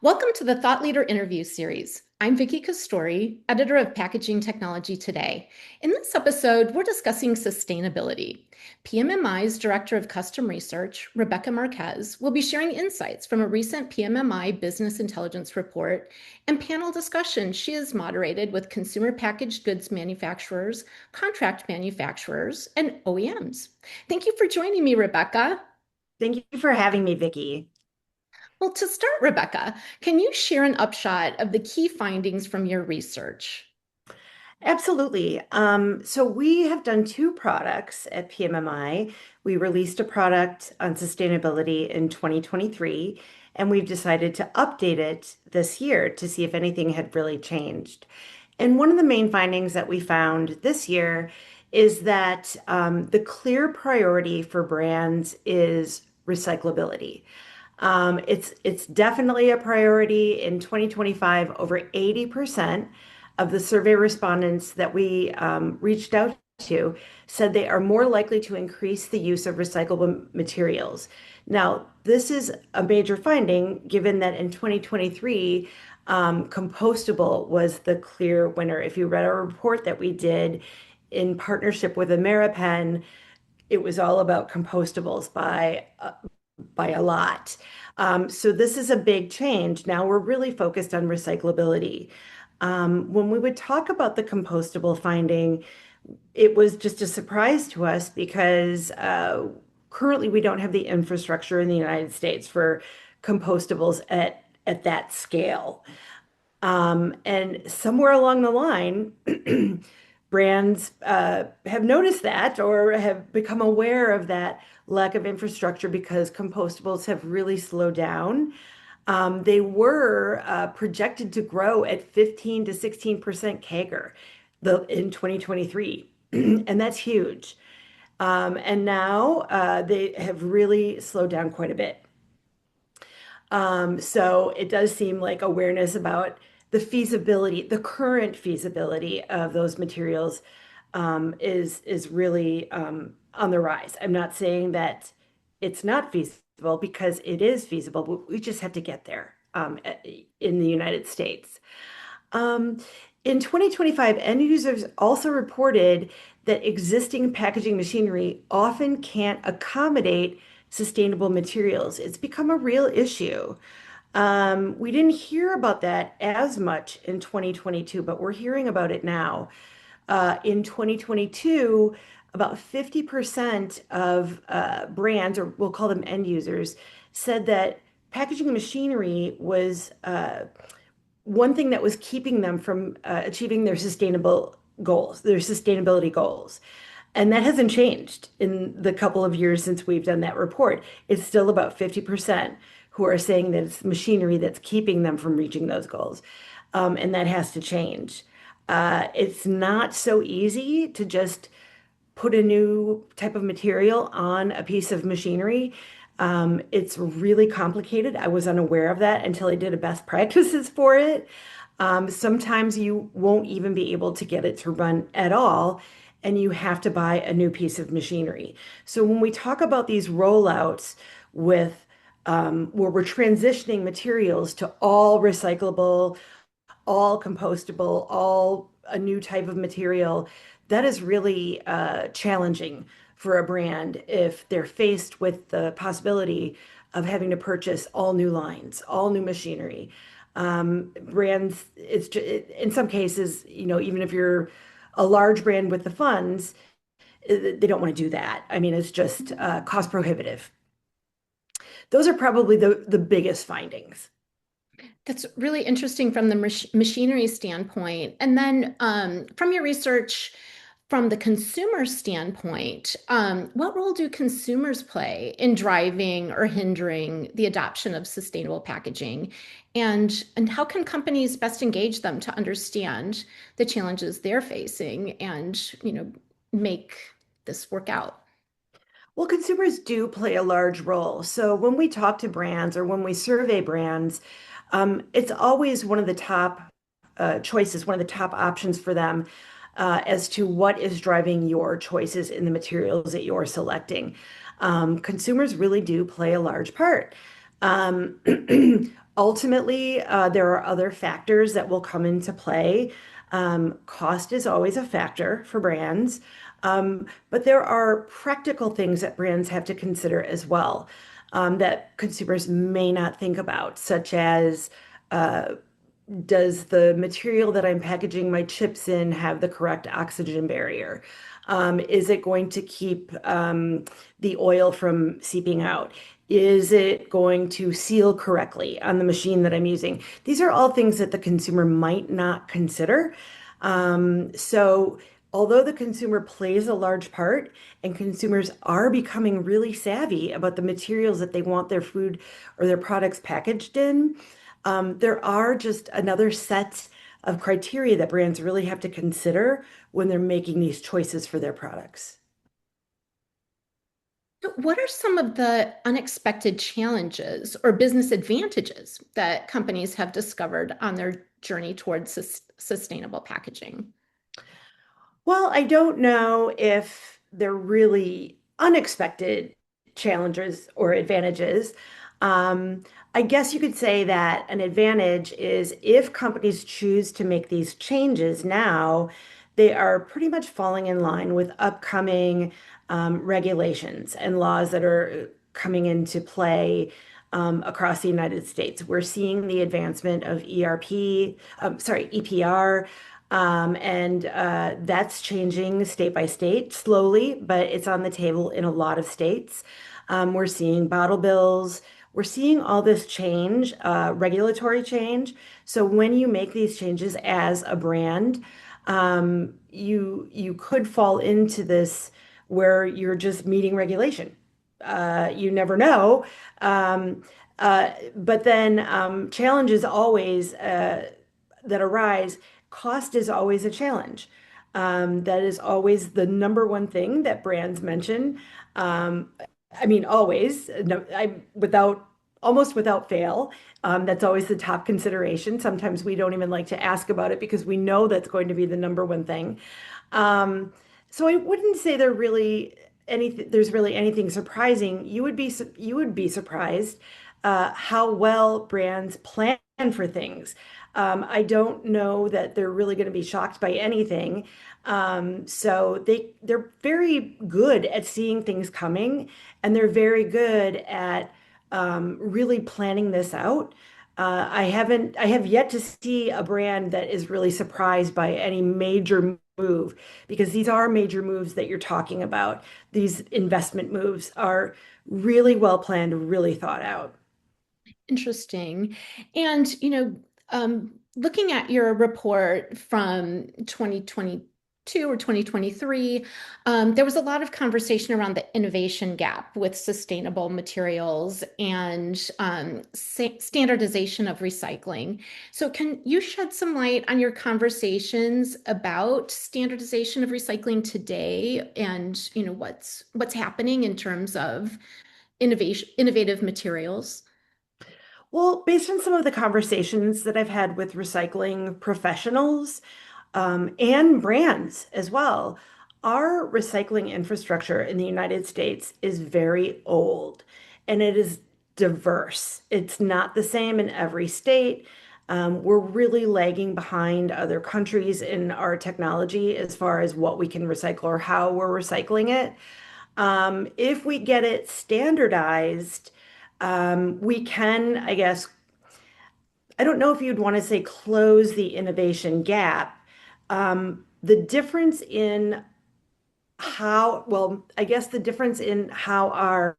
Welcome to the Thought Leader Interview Series. I'm Vicky Castori, editor of Packaging Technology Today. In this episode, we're discussing sustainability. PMMI's Director of Custom Research, Rebecca Marquez, will be sharing insights from a recent PMMI Business Intelligence report and panel discussion she has moderated with consumer packaged goods manufacturers, contract manufacturers, and OEMs. Thank you for joining me, Rebecca. Thank you for having me, Vicky. Well, to start, Rebecca, can you share an upshot of the key findings from your research? Absolutely. So we have done two products at PMMI. We released a product on sustainability in 2023, and we've decided to update it this year to see if anything had really changed. And one of the main findings that we found this year is that the clear priority for brands is recyclability. It's definitely a priority in 2025. Over 80% of the survey respondents that we reached out to said they are more likely to increase the use of recyclable materials. Now, this is a major finding given that in 2023, compostable was the clear winner. If you read our report that we did in partnership with Ameripen, it was all about compostables by a lot. So this is a big change. Now we're really focused on recyclability. When we would talk about the compostable finding, it was just a surprise to us because currently we don't have the infrastructure in the United States for compostables at that scale. And somewhere along the line, brands have noticed that or have become aware of that lack of infrastructure because compostables have really slowed down. They were projected to grow at 15 to 16% CAGR in 2023, and that's huge. And now they have really slowed down quite a bit. So it does seem like awareness about the feasibility, the current feasibility of those materials is really on the rise. I'm not saying that it's not feasible because it is feasible, but we just have to get there in the United States. Um, in 2025, end users also reported that existing packaging machinery often can't accommodate sustainable materials. It's become a real issue. We didn't hear about that as much in 2022, but we're hearing about it now. In 2022, about 50% of brands, or we'll call them end users, said that packaging machinery was one thing that was keeping them from achieving their sustainable goals, their sustainability goals. And that hasn't changed in the couple of years since we've done that report. It's still about 50% who are saying that it's machinery that's keeping them from reaching those goals. And that has to change. It's not so easy to just put a new type of material on a piece of machinery. It's really complicated. I was unaware of that until I did a best practices for it. Sometimes you won't even be able to get it to run at all, and you have to buy a new piece of machinery. So when we talk about these rollouts with where we're transitioning materials to all recyclable, all compostable, all a new type of material, that is really challenging for a brand if they're faced with the possibility of having to purchase all new lines, all new machinery. Brands, in some cases, even if you're a large brand with the funds, they don't want to do that. I mean, it's just cost prohibitive. Those are probably the biggest findings. That's really interesting from the machinery standpoint. And then from your research, from the consumer standpoint, what role do consumers play in driving or hindering the adoption of sustainable packaging? And how can companies best engage them to understand the challenges they're facing and, make this work out? Well, consumers do play a large role. So when we talk to brands or when we survey brands, it's always one of the top choices, one of the top options for them as to what is driving your choices in the materials that you're selecting. Consumers really do play a large part. Um, Ultimately, there are other factors that will come into play. Cost is always a factor for brands, but there are practical things that brands have to consider as well, that consumers may not think about, such as uh, does the material that I'm packaging my chips in have the correct oxygen barrier? Is it going to keep the oil from seeping out? Is it going to seal correctly on the machine that I'm using? These are all things that the consumer might not consider. So, although the consumer plays a large part and consumers are becoming really savvy about the materials that they want their food or their products packaged in, there are just another set of criteria that brands really have to consider when they're making these choices for their products. So what are some of the unexpected challenges or business advantages that companies have discovered on their journey towards sustainable packaging? Well, I don't know if they're really unexpected challenges or advantages. Um, I guess you could say that an advantage is if companies choose to make these changes now, they are pretty much falling in line with upcoming regulations and laws that are coming into play across the United States. We're seeing the advancement of EPR, and that's changing state by state slowly, but it's on the table in a lot of states. We're seeing bottle bills. We're seeing all this change, regulatory change. So when you make these changes as a brand, you could fall into this where you're just meeting regulation. You never know. But then challenges always that arise, cost is always a challenge. That is always the number one thing that brands mention. Um, I mean, always, no, without almost without fail. That's always the top consideration. Sometimes we don't even like to ask about it because we know that's going to be the number one thing. Um, so I wouldn't say there's really anything surprising. You would be surprised how well brands plan for things. I don't know that they're really going to be shocked by anything. So they're very good at seeing things coming, and they're very good at really planning this out. I have yet to see a brand that is really surprised by any major move, because these are major moves that you're talking about. These investment moves are really well planned, really thought out. Interesting. And, looking at your report from 2022 or 2023, there was a lot of conversation around the innovation gap with sustainable materials and standardization of recycling. So, can you shed some light on your conversations about standardization of recycling today and, what's happening in terms of innovative materials? Well, based on some of the conversations that I've had with recycling professionals, and brands as well, our recycling infrastructure in the United States is very old and it is diverse. It's not the same in every state. We're really lagging behind other countries in our technology as far as what we can recycle or how we're recycling it. If we get it standardized, we can, I guess, I don't know if you'd want to say close the innovation gap. The difference in I guess the difference in how our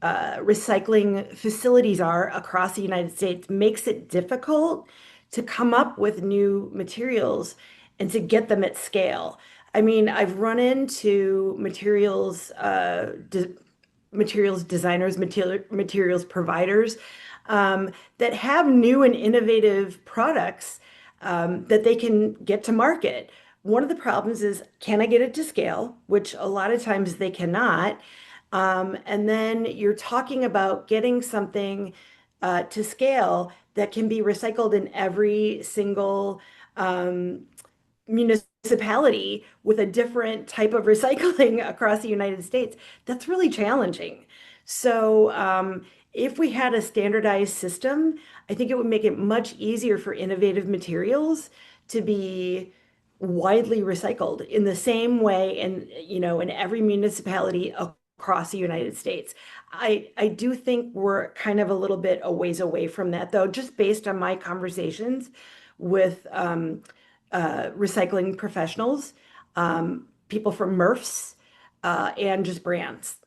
recycling facilities are across the United States makes it difficult to come up with new materials and to get them at scale. I mean, I've run into materials designers, materials providers that have new and innovative products that they can get to market. One of the problems is, can I get it to scale? Which a lot of times they cannot. And then you're talking about getting something to scale that can be recycled in every single municipality with a different type of recycling across the United States. That's really challenging. So if we had a standardized system, I think it would make it much easier for innovative materials to be widely recycled in the same way in every municipality across the United States. I do think we're kind of a little bit a ways away from that, though, just based on my conversations with recycling professionals, people from MRFs, and just brands.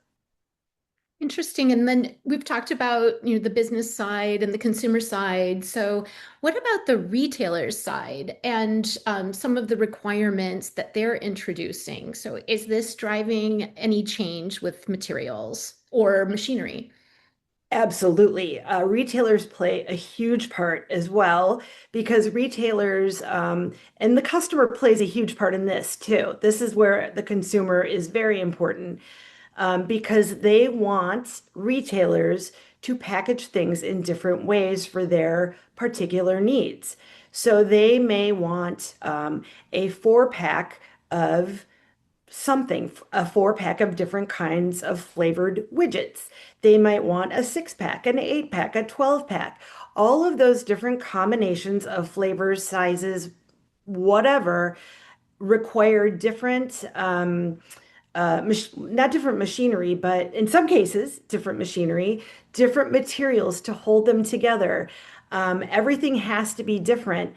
Interesting. And then we've talked about, the business side and the consumer side. So what about the retailer's side and some of the requirements that they're introducing? So is this driving any change with materials or machinery? Absolutely. Retailers play a huge part as well because retailers and the customer plays a huge part in this too. This is where the consumer is very important because they want retailers to package things in different ways for their particular needs. So they may want a 4-pack of something, a 4-pack of different kinds of flavored widgets. They might want a 6-pack, an 8-pack, a 12-pack. All of those different combinations of flavors, sizes, whatever, require different, not different machinery, but in some cases, different machinery, different materials to hold them together. Everything has to be different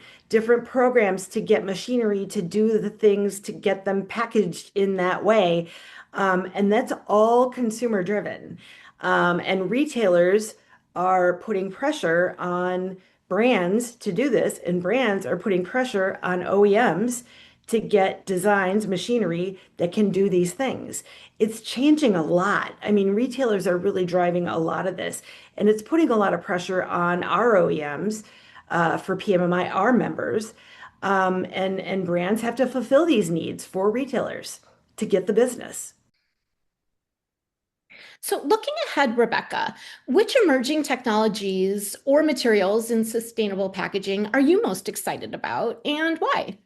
programs to get machinery to do the things to get them packaged in that way. And that's all consumer driven. And retailers are putting pressure on brands to do this, and brands are putting pressure on OEMs to get designs, machinery that can do these things. It's changing a lot. I mean, retailers are really driving a lot of this, and it's putting a lot of pressure on our OEMs for PMMI, our members, and brands have to fulfill these needs for retailers to get the business. So looking ahead, Rebecca, which emerging technologies or materials in sustainable packaging are you most excited about and why?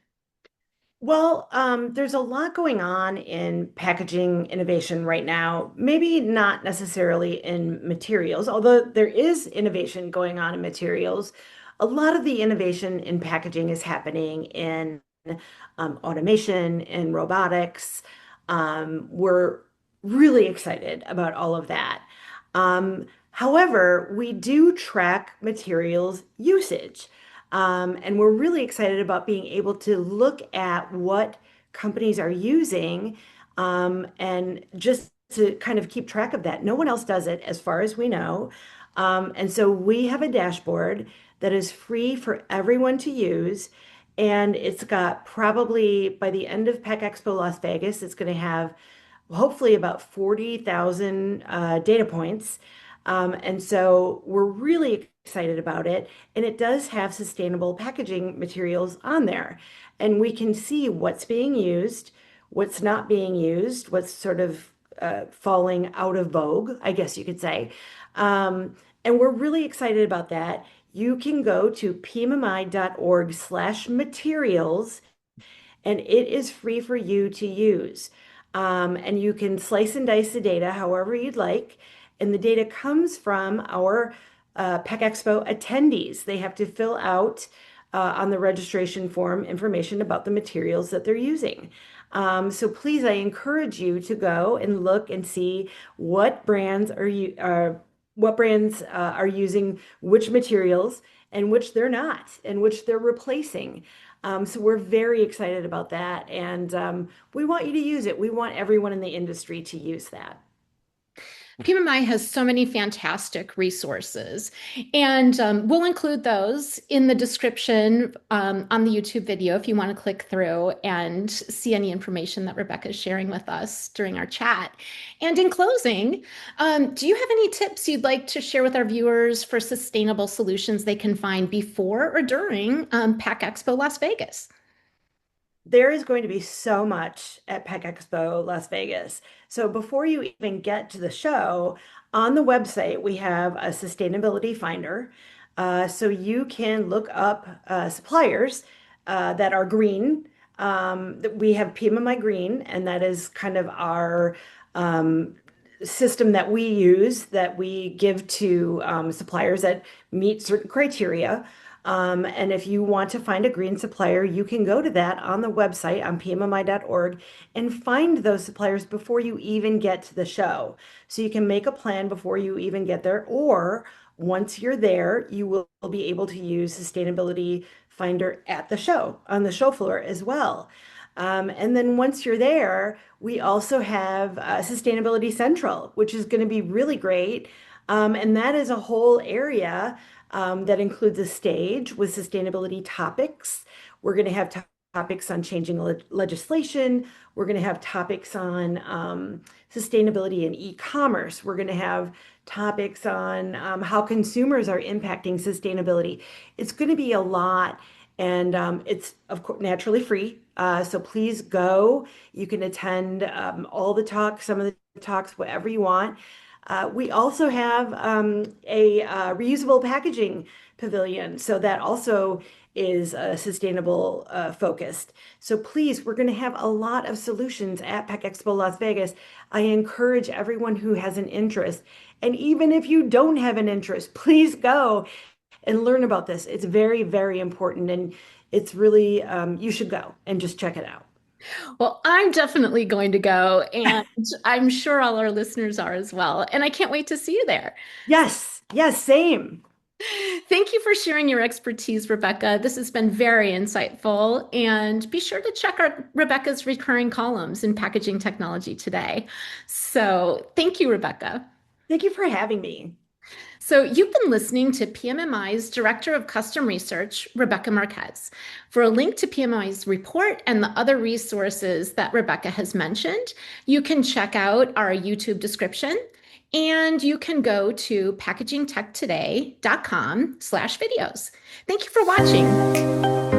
Well, there's a lot going on in packaging innovation right now. Maybe not necessarily in materials, although there is innovation going on in materials. A lot of the innovation in packaging is happening in automation and robotics. We're really excited about all of that. However, we do track materials usage. And we're really excited about being able to look at what companies are using and just to kind of keep track of that. No one else does it as far as we know. And so we have a dashboard that is free for everyone to use. And it's got probably by the end of Pack Expo Las Vegas, it's going to have hopefully about 40,000 data points. And so we're really excited about it. And it does have sustainable packaging materials on there. And we can see what's being used, what's not being used, what's sort of falling out of vogue, I guess you could say. And we're really excited about that. You can go to pmmi.org/materials and it is free for you to use. And you can slice and dice the data however you'd like. And the data comes from our Pack Expo attendees. They have to fill out on the registration form information about the materials that they're using. So please, I encourage you to go and look and see what brands are using which materials and which they're not, and which they're replacing. So we're very excited about that, and we want you to use it. We want everyone in the industry to use that. PMI has so many fantastic resources, and we'll include those in the description on the YouTube video if you want to click through and see any information that Rebecca is sharing with us during our chat. And in closing, do you have any tips you'd like to share with our viewers for sustainable solutions they can find before or during Pack Expo Las Vegas? There is going to be so much at Pack Expo Las Vegas. So before you even get to the show, on the website, we have a sustainability finder. So you can look up suppliers that are green. We have PMMI Green, and that is kind of our system that we use that we give to suppliers that meet certain criteria. And if you want to find a green supplier, you can go to that on the website on pmmi.org and find those suppliers before you even get to the show. So you can make a plan before you even get there, or once you're there, you will be able to use Sustainability Finder at the show, on the show floor as well. And then once you're there, we also have Sustainability Central, which is going to be really great. And that is a whole area that includes a stage with sustainability topics. We're going to have topics on changing legislation. We're going to have topics on sustainability in e-commerce. We're going to have topics on how consumers are impacting sustainability. It's going to be a lot, and it's of course naturally free. So please go. You can attend all the talks, some of the talks, whatever you want. We also have a reusable packaging pavilion, so that also is sustainable focused. So please, we're going to have a lot of solutions at Pack Expo Las Vegas. I encourage everyone who has an interest, and even if you don't have an interest, please go and learn about this. It's very, very important, and it's really, you should go and just check it out. Well, I'm definitely going to go, and I'm sure all our listeners are as well. And I can't wait to see you there. Yes, yes, same. Thank you for sharing your expertise, Rebecca. This has been very insightful. And be sure to check out Rebecca's recurring columns in Packaging Technology Today. So thank you, Rebecca. Thank you for having me. So you've been listening to PMMI's Director of Custom Research, Rebecca Marquez. For a link to PMMI's report and the other resources that Rebecca has mentioned, you can check out our YouTube description, and you can go to packagingtechtoday.com/videos. Thank you for watching.